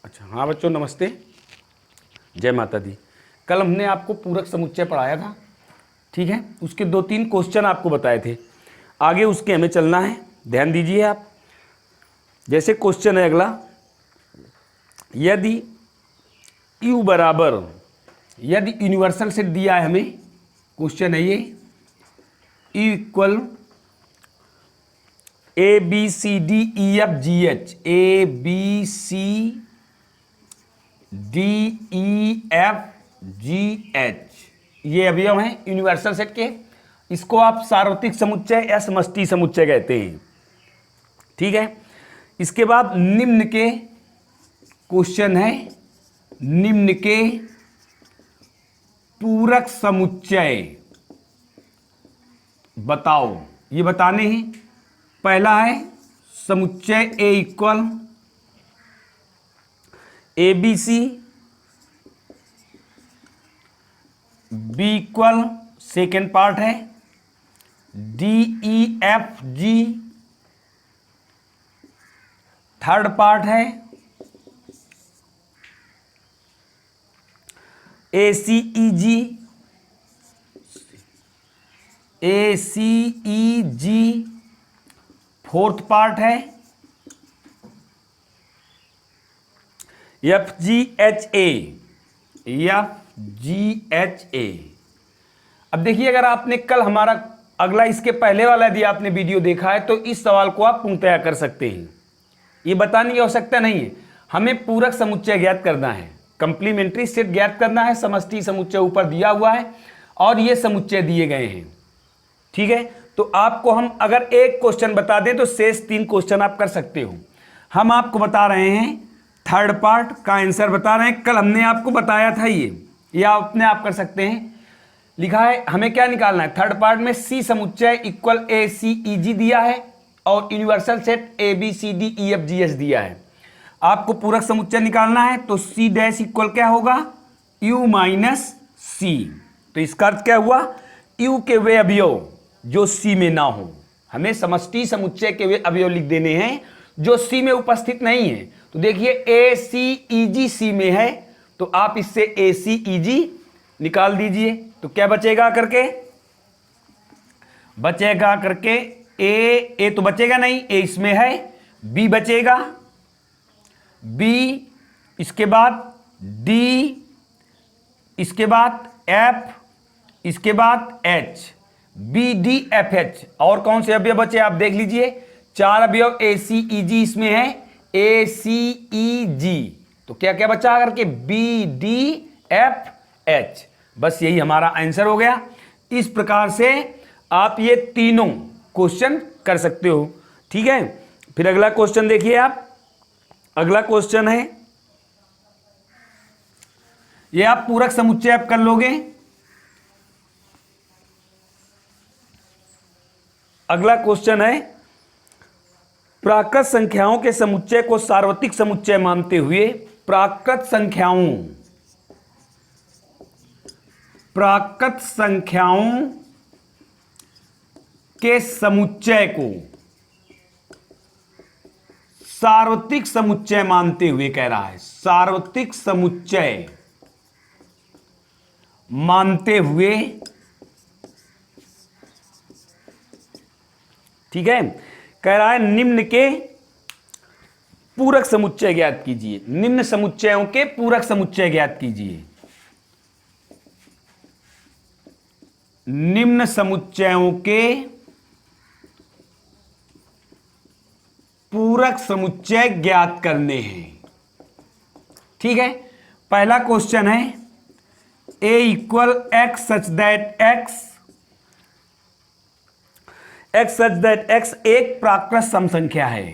अच्छा हाँ बच्चों नमस्ते, जय माता दी। कल हमने आपको पूरक समुच्चय पढ़ाया था, ठीक है। उसके 2-3 क्वेश्चन आपको बताए थे, आगे उसके हमें चलना है। ध्यान दीजिए आप। जैसे क्वेश्चन है अगला, यदि u बराबर, यदि यूनिवर्सल सेट दिया है हमें, क्वेश्चन है ये, u equal A B C D E F G H, A B C D E F G H, ये अवयव हैं यूनिवर्सल सेट के। इसको आप सार्वत्रिक समुच्चय या समष्टि समुच्चय कहते हैं, ठीक है। इसके बाद निम्न के क्वेश्चन है, निम्न के पूरक समुच्चय बताओ, ये बताने हैं। पहला है समुच्चय A equal A B C, B equal, second part है D E F G, third part है A C E G, A C E G, fourth part है F G H A, F G H A. अब देखिए, अगर आपने कल हमारा अगला इसके पहले वाला यदि आपने वीडियो देखा है तो इस सवाल को आप पूर्णतया कर सकते हैं। ये बताने की आवश्यकता नहीं है, हमें पूरक समुच्चय ज्ञात करना है, कंप्लीमेंट्री सेट ज्ञात करना है। समष्टि समुच्चय ऊपर दिया हुआ है और ये समुच्चय दिए गए हैं, ठीक है। तो आपको हम अगर एक क्वेश्चन बता दें तो शेष 3 क्वेश्चन आप कर सकते हो। हम आपको बता रहे हैं थर्ड पार्ट का आंसर बता रहे हैं। कल हमने आपको बताया था ये आप अपने आप कर सकते हैं। लिखा है हमें क्या निकालना है, थर्ड पार्ट में सी समुच्चय इक्वल ए सी ई जी दिया है और universal set A B C D E F G H दिया है। आपको पूरक समुच्चय निकालना है तो सी डैश इक्वल क्या होगा, यू माइनस सी। तो इसका अर्थ क्या हुआ, यू के वे अवयव जो सी में ना हो। हमें समष्टि समुच्चय के वे अवयव लिख देने हैं जो सी में उपस्थित नहीं है। तो देखिए ए सी ई जी सी में है, तो आप इससे ए सी ई जी निकाल दीजिए। तो क्या बचेगा करके, बचेगा करके ए तो बचेगा नहीं, ए इसमें है, बी बचेगा, बी, इसके बाद डी, इसके बाद एफ, इसके बाद H, B D F H. और कौन से अवयव बचे आप देख लीजिए, 4 अवयव ए सी ई जी इसमें है, ए सी ई जी। तो क्या क्या बचा करके, बी डी एफ एच। बस यही हमारा आंसर हो गया। इस प्रकार से आप ये तीनों क्वेश्चन कर सकते हो, ठीक है। फिर अगला क्वेश्चन देखिए आप। अगला क्वेश्चन है, ये आप पूरक समुच्चय आप कर लोगे। अगला क्वेश्चन है, प्राकृत संख्याओं के समुच्चय को सार्वत्रिक समुच्चय मानते हुए प्राकृत संख्याओं के समुच्चय को सार्वत्रिक समुच्चय मानते हुए, कह रहा है सार्वत्रिक समुच्चय मानते हुए, ठीक है। कह रहा है निम्न के पूरक समुच्चय ज्ञात कीजिए, निम्न समुच्चयों के पूरक समुच्चय ज्ञात कीजिए। निम्न समुच्चयों के पूरक समुच्चय ज्ञात करने हैं, ठीक है। पहला क्वेश्चन है A equal X such that X एक प्राकृत सम संख्या है,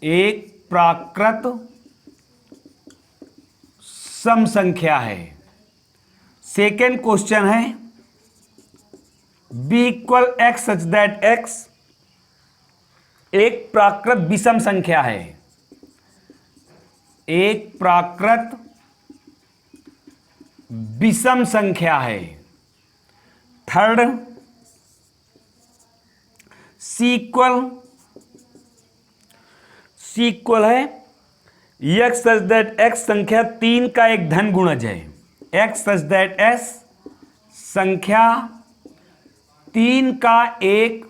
एक प्राकृत सम संख्या है। सेकेंड क्वेश्चन है B equal X such that X एक प्राकृत विषम संख्या है, एक प्राकृत विषम संख्या है। थर्ड सी इक्वल है x सच दैट x संख्या 3 का एक धन गुणज है। x सच दैट s संख्या 3 का एक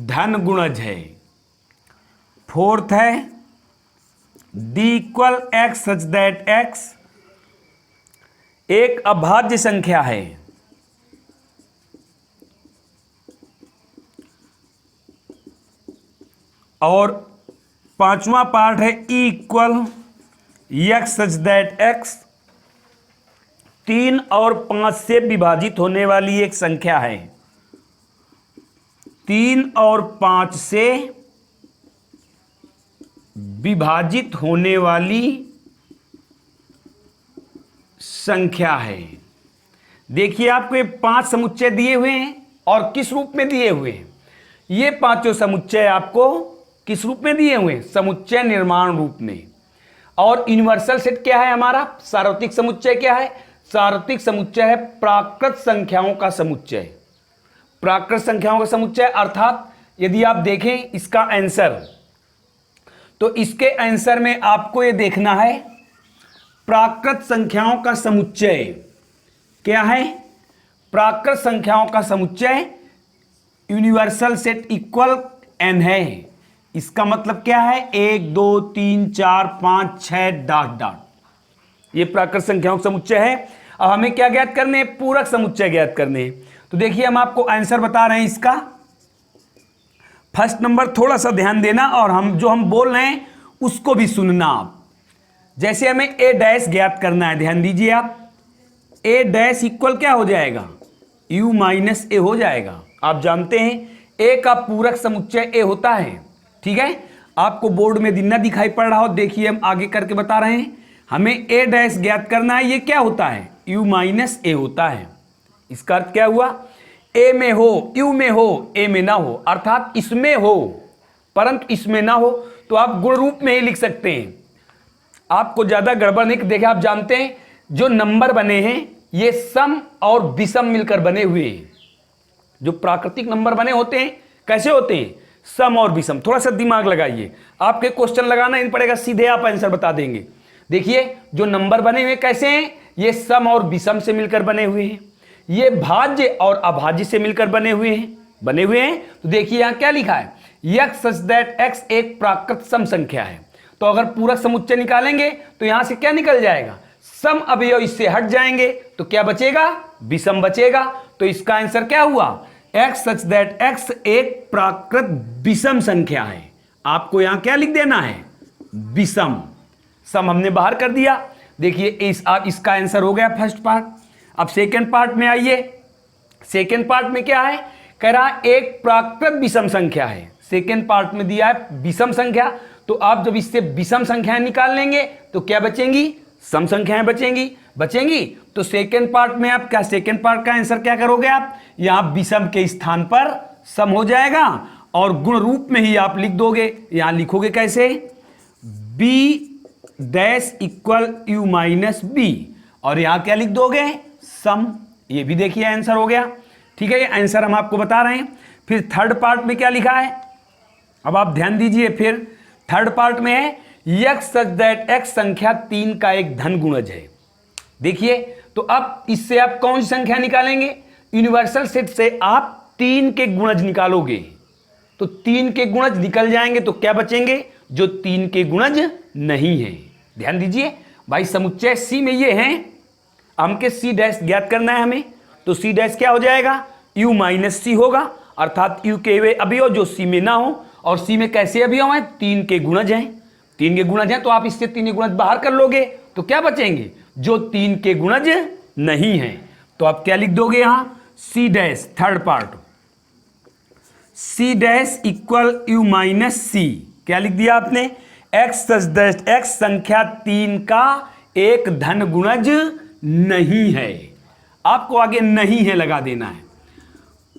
धन गुणज है। फोर्थ है d equal x such that x एक अभाज्य संख्या है। और पांचवा पार्ट है e equal X such that x 3 और 5 से विभाजित होने वाली एक संख्या है। 3 और 5 से विभाजित होने वाली संख्या है। देखिए आपको ये 5 समुच्चय दिए हुए हैं और किस रूप में दिए हुए हैं? ये पांचों समुच्चय आपको किस रूप में दिए हुए हैं? समुच्चय निर्माण रूप में। और यूनिवर्सल सेट क्या है हमारा? सार्वत्रिक समुच्चय क्या है? सार्वत्रिक समुच्चय है प्राकृत संख्याओं का समुच्चय। प्राकृत संख्याओं का समुच्चय अर्थात यदि आप देखें इसका आंसर, तो इसके आंसर में आपको ये देखना है प्राकृत संख्याओं का समुच्चय क्या है? प्राकृत संख्याओं का समुच्चय यूनिवर्सल सेट इक्वल n है। इसका मतलब क्या है? 1 2 3 4 5 6 डॉट डॉट। ये प्राकृत संख्याओं का समुच्चय है। अब हमें क्या ज्ञात करने हैं? पूरक समुच्चय ज्ञात करने हैं। तो देखिए हम आपको आंसर बता रहे हैं इसका। फर्स्ट नंबर थोड़ा सा ध्यान देना और हम जो हम बोल रहे हैं उसको भी सुनना आप। जैसे हमें a डैश ज्ञात करना है, ध्यान दीजिए आप। a डैश इक्वल क्या हो जाएगा? u माइनस ए हो जाएगा। आप जानते हैं a का पूरक समुच्चय a होता है। ठीक है, आपको बोर्ड में दिन ना दिखाई पड़ रहा हो, देखिए हम आगे करके बता रहे हैं। हमें a डैश ज्ञात करना है, ये क्या होता है? u माइनस ए होता है। इसका अर्थ क्या हुआ? a में हो, u में हो, a में ना हो, अर्थात इसमें हो परंतु इसमें ना हो, तो आप गुण रूप में ही लिख सकते हैं। आपको ज्यादा गड़बड़ नहीं। देखिए आप जानते हैं जो नंबर बने हैं ये सम और विषम मिलकर बने हुए हैं। जो प्राकृतिक नंबर बने होते हैं कैसे होते हैं? सम और विषम। थोड़ा सा दिमाग लगाइए, आपके क्वेश्चन लगाना नहीं पड़ेगा, सीधे आप आंसर बता देंगे। देखिए जो नंबर बने हुए कैसे हैं? ये सम और विषम से मिलकर बने हुए हैं। ये भाज्य और अभाज्य से मिलकर बने हुए हैं। तो देखिए यहां क्या लिखा है? x सच दैट x एक प्राकृत सम संख्या है। तो अगर पूरक समुच्चय निकालेंगे तो यहां से क्या निकल जाएगा? सम अवयव इससे हट जाएंगे तो क्या बचेगा? विषम बचेगा। तो इसका आंसर क्या हुआ? x सच दैट x एक प्राकृत विषम संख्या है। आपको यहां क्या लिख देना है? विषम। सम हमने बाहर कर दिया। देखिए इसका आंसर हो गया फर्स्ट पार्ट। अब सेकेंड पार्ट में आइए। सेकेंड पार्ट में क्या है? कह रहा एक प्राकृत विषम संख्या है। सेकेंड पार्ट में दिया है विषम संख्या। तो आप जब इससे विषम संख्याएं निकाल लेंगे तो क्या बचेंगी? सम संख्याएं बचेंगी। तो सेकेंड पार्ट में आप क्या, सेकेंड पार्ट का आंसर क्या करोगे आप? यहां विषम के स्थान पर सम हो जाएगा और गुण रूप में ही आप लिख दोगे। यहां लिखोगे कैसे? b dash equal u minus B, और यहां क्या लिख दोगे? सम। ये भी देखिए आंसर हो गया। ठीक है, ये आंसर हम आपको बता रहे हैं। फिर थर्ड पार्ट में क्या लिखा है? अब आप ध्यान दीजिए। फिर थर्ड पार्ट में है x सच दैट x संख्या 3 का एक धन गुणज है। देखिए तो अब इससे आप कौन सी संख्या निकालेंगे? यूनिवर्सल सेट से आप 3 के गुणज निकालोगे। तो 3 के गुणज निकल जाएंगे तो क्या बचेंगे? जो 3 के गुणज नहीं है। ध्यान दीजिए भाई, समुच्चय C में ये हैं, हमके C डैश ज्ञात करना है हमें। तो C डैश क्या हो जाएगा? u माइनस सी होगा, अर्थात u के वे अवयव जो C में ना हो। और C में कैसे अवयव हैं? 3 के गुणज हैं। 3 के गुणज हैं तो आप इससे 3 के गुणज बाहर कर लोगे तो क्या बचेंगे? जो 3 के गुणज नहीं हैं। तो आप क्या लिख दोगे यहां? C dash third part C dash equal u minus C. क्या लिख दिया आपने? x सच दैट x संख्या 3 का एक धन गुणज नहीं है। आपको आगे नहीं है लगा देना है।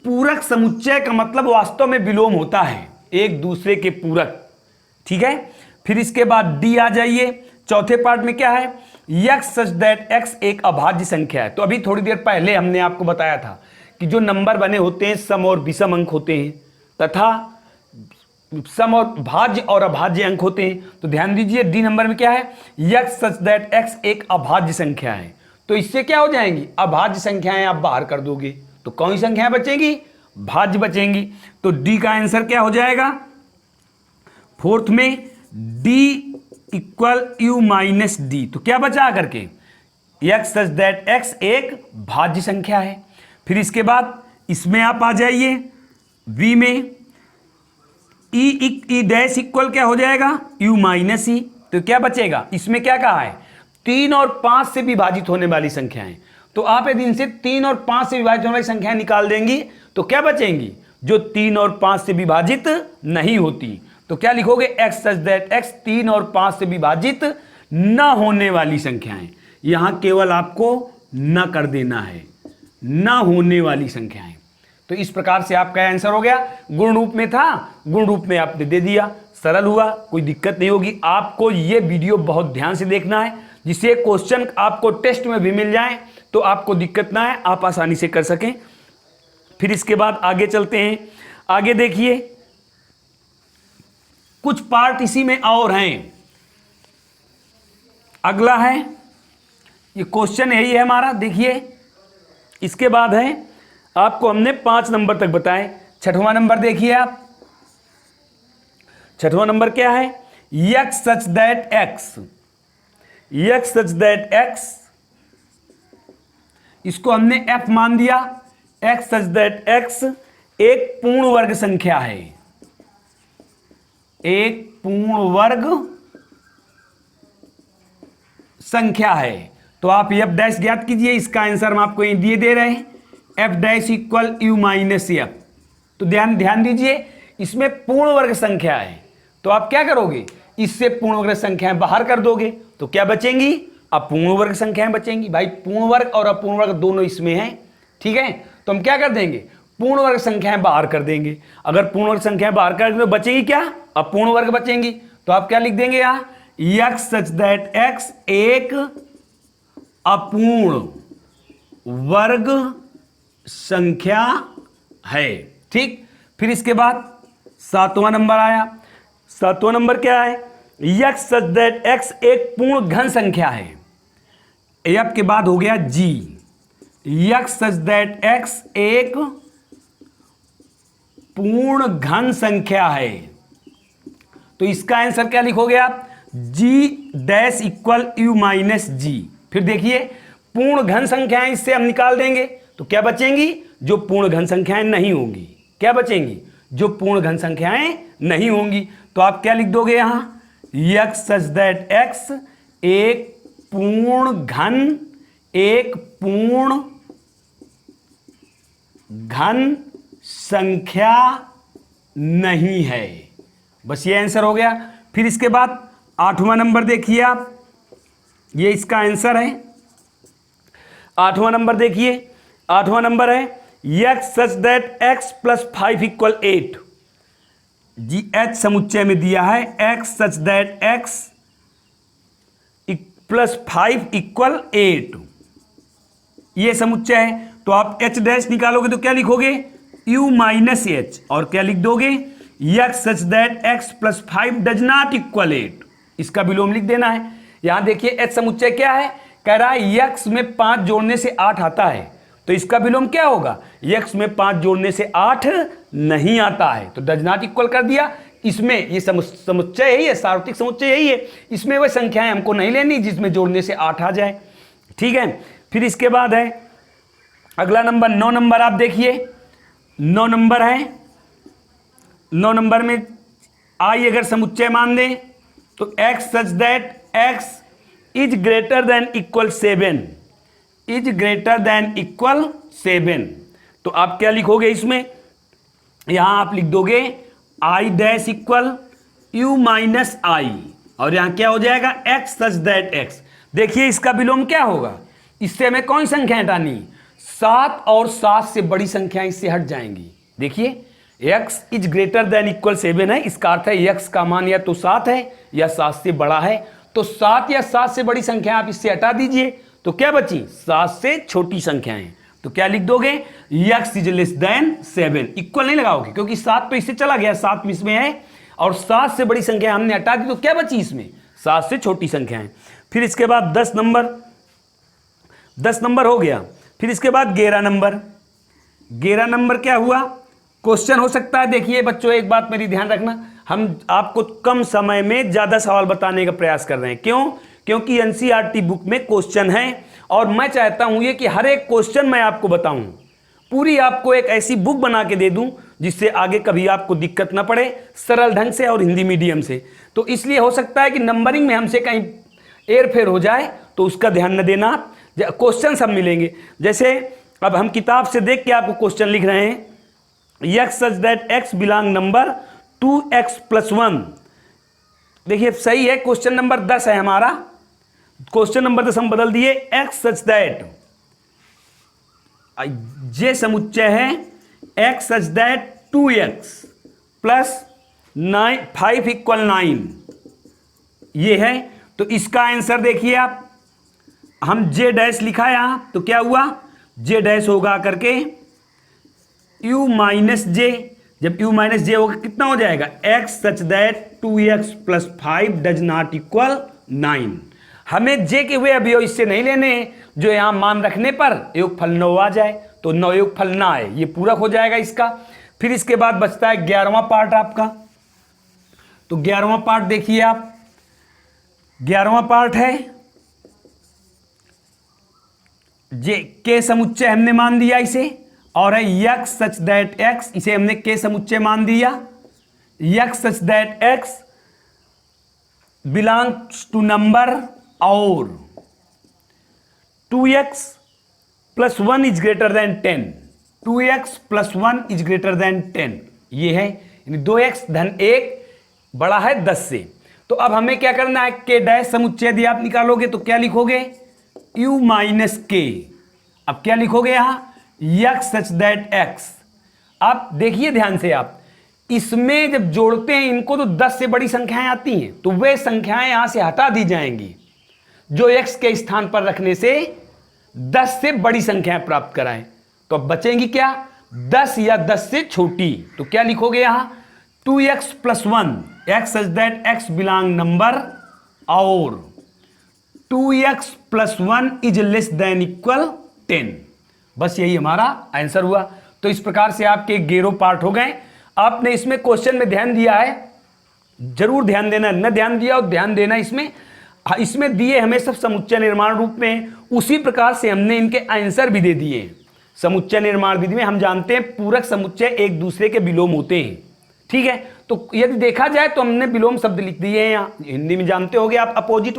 पूरक समुच्चय का मतलब वास्तव में विलोम होता है, एक दूसरे के पूरक। ठीक है, फिर इसके बाद डी आ जाइए। चौथे पार्ट में क्या है? x सच दैट x एक अभाज्य संख्या है। तो अभी थोड़ी देर पहले हमने आपको बताया था कि जो नंबर बने होते हैं सम और विषम अंक होते हैं, तथा सम और भाज्य और अभाज्य अंक होते हैं। तो ध्यान दीजिए डी नंबर में क्या है, x सच दैट x एक अभाज्य संख्या है। तो इससे क्या हो जाएंगी, अभाज्य संख्याएं आप बाहर कर दोगे तो कौन सी संख्याएं बचेंगी, भाज्य बचेंगी। तो डी का आंसर क्या हो जाएगा, फोर्थ में d equal u minus D. तो क्या बचा करके, x सच दैट x एक भाज्य संख्या है। फिर इसके बाद इसमें आप आ जाइए v में ई डैश इक्वल क्या हो जाएगा, u माइनस ई। तो क्या बचेगा, इसमें क्या कहा है, 3 और 5 से विभाजित होने वाली संख्याएं। तो आप यदि इनसे 3 और 5 से विभाजित होने वाली संख्याएं निकाल देंगी तो क्या बचेंगी, जो 3 और 5 से विभाजित नहीं होती। तो क्या लिखोगे, x सच दैट x 3 और 5 से विभाजित न होने वाली संख्याएं। यहां केवल आपको न कर देना है, न होने वाली संख्याएं। तो इस प्रकार से आपका आंसर हो गया। गुण रूप में था, गुण रूप में आपने दे दिया, सरल हुआ, कोई दिक्कत नहीं होगी। आपको ये वीडियो बहुत ध्यान से देखना है, जिससे क्वेश्चन आपको टेस्ट में भी मिल जाए तो आपको दिक्कत ना है, आप आसानी से कर सकें। फिर इसके बाद आगे चलते हैं। आगे देखिए कुछ पार्ट इसी में और हैं। अगला है, ये क्वेश्चन यही है हमारा, देखिए इसके बाद है, आपको हमने 5 नंबर तक बताए। 6वां नंबर देखिए आप, 6वां नंबर क्या है, x सच दैट x, इसको हमने f मान दिया। x सच दैट x एक पूर्ण वर्ग संख्या है, एक पूर्ण वर्ग संख्या है। तो आप f डैश ज्ञात कीजिए, इसका आंसर हम आपको दिए दे रहे हैं, f dash equal u minus f। तो ध्यान दीजिए इसमें पूर्ण वर्ग संख्या है, तो आप क्या करोगे, इससे पूर्ण वर्ग संख्याएं बाहर कर दोगे तो क्या बचेंगी, अपूर्ण वर्ग संख्याएं बचेंगी। भाई पूर्ण वर्ग और अपूर्ण वर्ग दोनों इसमें हैं, ठीक है। तो हम क्या कर देंगे, पूर्ण वर्ग संख्याएं बाहर कर देंगे। अगर पूर्ण वर्ग संख्याएं बाहर कर देंगे तो बचेगी क्या, अपूर्ण वर्ग बचेंगी। तो आप क्या लिख देंगे यहाँ, x सच दैट x एक अपूर्ण वर्ग संख्या है, ठीक। फिर इसके बाद 7वां नंबर आया। 7वां नंबर क्या है, x सच दैट x एक पूर्ण घन संख्या है। f के बाद हो गया g, x such that x एक पूर्ण घन संख्या है। तो इसका आंसर क्या लिखोगे आप, g dash equal u minus G. फिर देखिए पूर्ण घन संख्याएं इससे हम निकाल देंगे तो क्या बचेंगी, जो पूर्ण घन संख्याएं नहीं होंगी। क्या बचेंगी, जो पूर्ण घन संख्याएं नहीं होंगी। तो आप क्या लिख दोगे यहां, x सच दैट x एक पूर्ण घन संख्या नहीं है। बस ये आंसर हो गया। फिर इसके बाद 8वां नंबर देखिए आप, ये इसका आंसर है। 8वां नंबर देखिए, 8वां नंबर है x such that x plus 5 equal 8। Ji H समुच्चय में दिया है x such that x plus 5 equal 8, ये समुच्चय है। तो आप h डैश निकालोगे तो क्या लिखोगे, u माइनस एच, और क्या लिख दोगे, x such that x plus 5 does not equal 8। इसका विलोम लिख देना है। यहां देखिए h समुच्चय क्या है, कह रहा है x में 5 जोड़ने से 8 आता है, तो इसका विलोम क्या होगा, x में 5 जोड़ने से 8 नहीं आता है, तो डज नॉट इक्वल कर दिया। इसमें ये समुच्चय यही है, सार्वत्रिक समुच्चय यही है, इसमें वह संख्याएं हमको नहीं लेनी जिसमें जोड़ने से 8 आ जाए, ठीक है। फिर इसके बाद है अगला नंबर 9 नंबर, आप देखिए 9 नंबर है। 9 नंबर में आई अगर समुच्चय मान दें तो x such that x is greater than equal 7, is greater than equal 7। तो आप क्या लिखोगे इसमें, यहां आप लिख दोगे i dash equal u minus I, और यहां क्या हो जाएगा x सच दैट x। देखिए इसका विलोम क्या होगा, इससे हमें कौन संख्या हटानी, 7 और 7 से बड़ी संख्या इससे हट जाएंगी। देखिए x is greater than equal 7 है, इसका अर्थ है x का मान या तो 7 है या 7 से बड़ा है। तो 7 या 7 से बड़ी संख्या आप इससे हटा दीजिए तो क्या बची, 7 से छोटी संख्याएं। तो क्या लिख दोगे, x is less than 7, equal नहीं लगाओगे क्योंकि 7 तो इससे चला गया, 7 इसमें है, और 7 से बड़ी संख्या हमने हटा दी, तो क्या बची इसमें? 7 से छोटी संख्याएं। फिर इसके बाद 10 नंबर हो गया। फिर इसके बाद 11 नंबर क्या हुआ? क्वेश्चन हो सकता है। देखिए बच्चों, एक बात मेरी ध्यान रखना, हम आपको कम समय में ज़्यादा सवाल बताने का प्रयास कर रहे हैं। क्यों? क्योंकि एनसीईआरटी बुक में क्वेश्चन है और मैं चाहता हूं ये कि हर एक क्वेश्चन मैं आपको बताऊं, पूरी आपको एक ऐसी बुक बना के दे दूं जिससे आगे कभी आपको दिक्कत ना पड़े, सरल ढंग से और हिंदी मीडियम से। तो इसलिए हो सकता है कि नंबरिंग में हमसे कहीं एरफेर हो जाए, तो उसका ध्यान न देना। क्वेश्चन सब मिलेंगे। जैसे अब हम किताब से देख के आपको क्वेश्चन लिख रहे हैं, x such that x belong number 2x + 1। देखिए सही है, क्वेश्चन नंबर 10 है हमारा। क्वेश्चन नंबर 10 हम बदल दिए, x such that, ये समुच्चय है x such that 2x + 5 = 9, ये है। तो इसका आंसर देखिए आप, हम j डैश लिखा यहां, तो क्या हुआ? j डैश होगा करके u - j। जब u - j होगा कितना हो जाएगा? x such that 2x + 5 does not equal 9। हमें j के हुए अवयव इससे नहीं लेने जो यहां मान रखने पर योगफल 9 आ जाए, तो 9 योगफल ना आए, ये पूरक हो जाएगा इसका। फिर इसके बाद बचता है 11वां पार्ट आपका। तो 11वां पार्ट देखिए आप, 11वां पार्ट है जे के समुच्चय हमने मान दिया इसे, और है x such that x, इसे हमने के समुच्चय मान दिया। x such that x belongs to number और 2x + 1 is greater than 10, 2x + 1 is greater than 10, ये है। यानी 2x धन 1 बड़ा है 10 से। तो अब हमें क्या करना है? के डैश समुच्चय यदि आप निकालोगे तो क्या लिखोगे? u - k। अब क्या लिखोगे यहां? x such that x। अब देखिए ध्यान से आप, इसमें जब जोड़ते हैं इनको तो 10 से बड़ी संख्याएं आती हैं, तो वे संख्याएं यहां से हटा दी जाएंगी जो x के स्थान पर रखने से 10 से बड़ी संख्याएं प्राप्त कराएं। तो अब बचेंगी क्या? 10 या 10 से छोटी। तो क्या लिखोगे यहां? 2x + 1, x such that x belong number और 2x + 1 is less than equal 10। बस यही हमारा आंसर हुआ। तो इस प्रकार से आपके 11 पार्ट हो गए। आपने इसमें क्वेश्चन में ध्यान दिया है, जरूर ध्यान देना, न ध्यान दिया और ध्यान देना। इसमें दिए हमें सब समुच्चय निर्माण रूप में, उसी प्रकार से हमने इनके आंसर भी दे दिए। समुच्चय निर्माण विधि में हम जानते हैं पूरक समुच्चय एक दूसरे के विलोम होते हैं, ठीक है। तो यदि देखा जाए तो हमने विलोम शब्द लिख दिए हैं यहाँ, हिंदी में जानते होंगे आप अपोजिट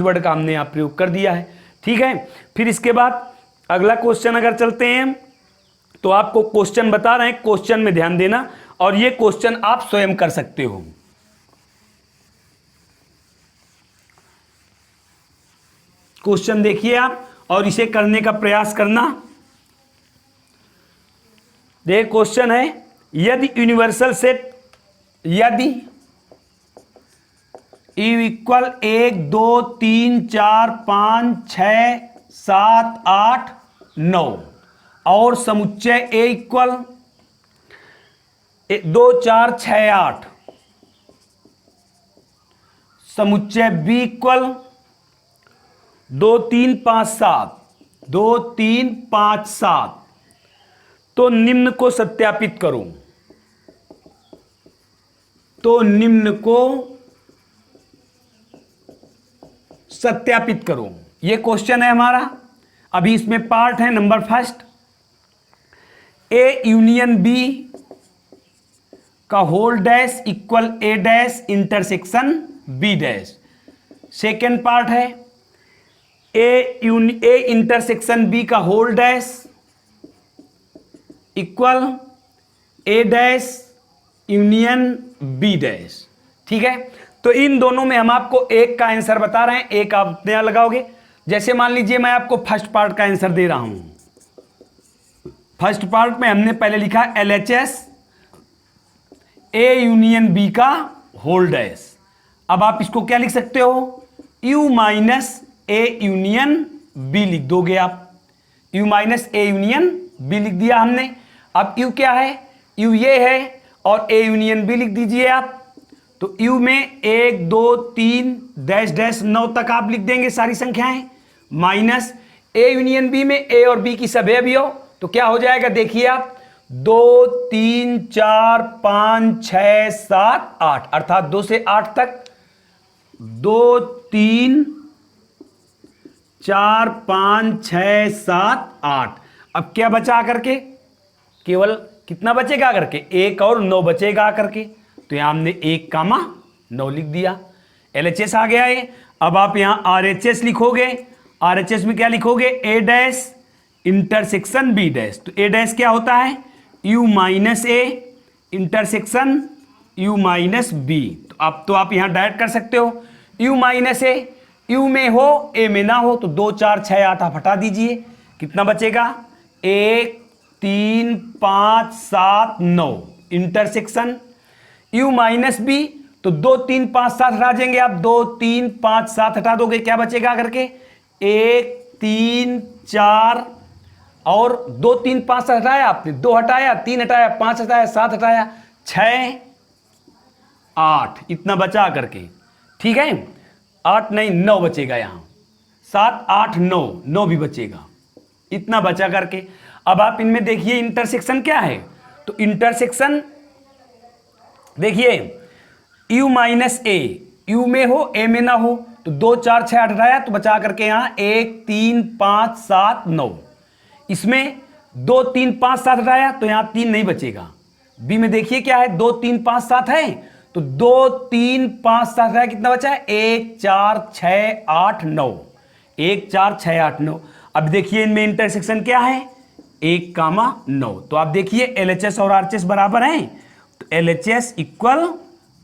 वर्ड का हमने यहाँ प्रयोग कर दिया है, ठीक है। फिर इसके बाद अगला क्वेश्चन अगर चलते हैं तो आपको क्वेश्चन बता रहे हैं, क्वेश्चन में ध्यान देना और ये क्वेश्चन आप स्वयं कर सकते हो। क्वेश्चन देखिए आप और इसे करने का प्रयास करना। देखिए क्वेश्चन है, यदि यूनिवर्सल सेट, यदि यू इक्वल 1 2 3 4 5 6 7 8 9 और समुच्चय ए इक्वल 2 4 6 8, समुच्चय बी इक्वल 2 3 5 7, 2 3 5 7, तो निम्न को सत्यापित करो। तो निम्न को सत्यापित करो, यह क्वेश्चन है हमारा। अभी इसमें पार्ट है number first, A union B का whole dash equal A dash intersection B dash. Second part है ए इंटरसेक्शन बी का whole dash equal A dash union B dash, ठीक है। तो इन दोनों में हम आपको एक का आंसर बता रहे हैं, एक आप नया लगाओगे। जैसे मान लीजिए मैं आपको फर्स्ट पार्ट का आंसर दे रहा हूं। फर्स्ट पार्ट में हमने पहले लिखा LHS ए यूनियन बी का होल डैश। अब आप इसको क्या लिख सकते हो, U minus A union B लिख दोगे आप। U minus A union B लिख दिया हमने। अब U क्या है, U ये है और ए यूनियन बी लिख दीजिए आप। तो यू में 1 2 3 डैश डैश 9 तक आप लिख देंगे सारी संख्याएं, माइनस ए यूनियन बी में ए और बी की सभी अवयव। तो क्या हो जाएगा देखिए आप, 2 3 4 5 6 7 8, अर्थात 2 से 8 तक, 2 3 4 5 6 7 8। अब क्या बचा करके, केवल कितना बचेगा करके, 1 और 9 बचेगा करके। तो यहां हमने 1, 9 लिख दिया। LHS आ गया है। अब आप यहां RHS लिखोगे। RHS में क्या लिखोगे, A dash intersection B dash. तो A डैश क्या होता है, U minus A intersection U minus B। तो आप यहां डायरेक्ट कर सकते हो, U माइनस A, U में हो A में ना हो, तो 2 4 6 8 आप हटा दीजिए, कितना बचेगा, 1 3 5 7 9 इंटरसेक्शन U माइनस बी। तो 2 3 5 7 हटा देंगे आप, 2 3 5 7 हटा दोगे, क्या बचेगा करके, 1 3 4 और 2 3 5 7 हटाया आपने, 2 हटाया, 3 हटाया, 5 हटाया, 7 हटाया, 6 8, इतना बचा करके। ठीक है, 8 नहीं 9 बचेगा यहां, 7 8 9, 9 भी बचेगा, इतना बचा करके। अब आप इनमें देखिए इंटरसेक्शन क्या है। तो इंटरसेक्शन देखिए, U माइनस ए, यू में हो ए में ना हो, तो 2 4 6 8 हटाया, तो बचा करके यहां 1 3 5 7 9। इसमें 2 3 5 7 हटाया, तो यहां 3 नहीं बचेगा। बी में देखिए क्या है, 2 3 5 7 है, तो 2 3 5 7 हटाया, कितना बचा है, 1 4 6 8 9, 1 4 6 8 9। अब देखिए इनमें इंटरसेक्शन क्या है, 1, 9। तो आप देखिए LHS और RHS बराबर हैं, तो LHS इक्वल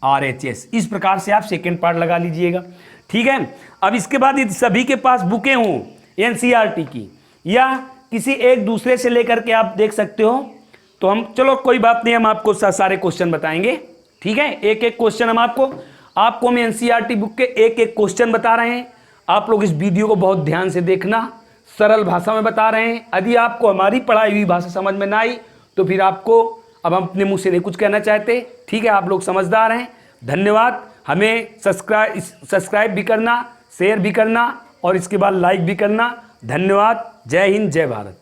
RHS। इस प्रकार से आप सेकेंड पार्ट लगा लीजिएगा। ठीक है, अब इसके बाद यदि सभी के पास बुकें हों NCERT की, या किसी एक दूसरे से लेकर के आप देख सकते हो, तो हम, चलो कोई बात नहीं, हम आपको सारे क्वेश्चन बताएंगे। ठीक है, एक एक क्वेश्चन हम आपको हम NCERT बुक के एक एक क्वेश्चन बता रहे हैं। आप लोग इस वीडियो को बहुत ध्यान से देखना, सरल भाषा में बता रहे हैं। यदि आपको हमारी पढ़ाई हुई भाषा समझ में ना आई, तो फिर आपको, अब हम अपने मुंह से नहीं कुछ कहना चाहते। ठीक है, आप लोग समझदार हैं। धन्यवाद। हमें सब्सक्राइब भी करना, शेयर भी करना और इसके बाद लाइक भी करना। धन्यवाद। जय हिंद, जय भारत।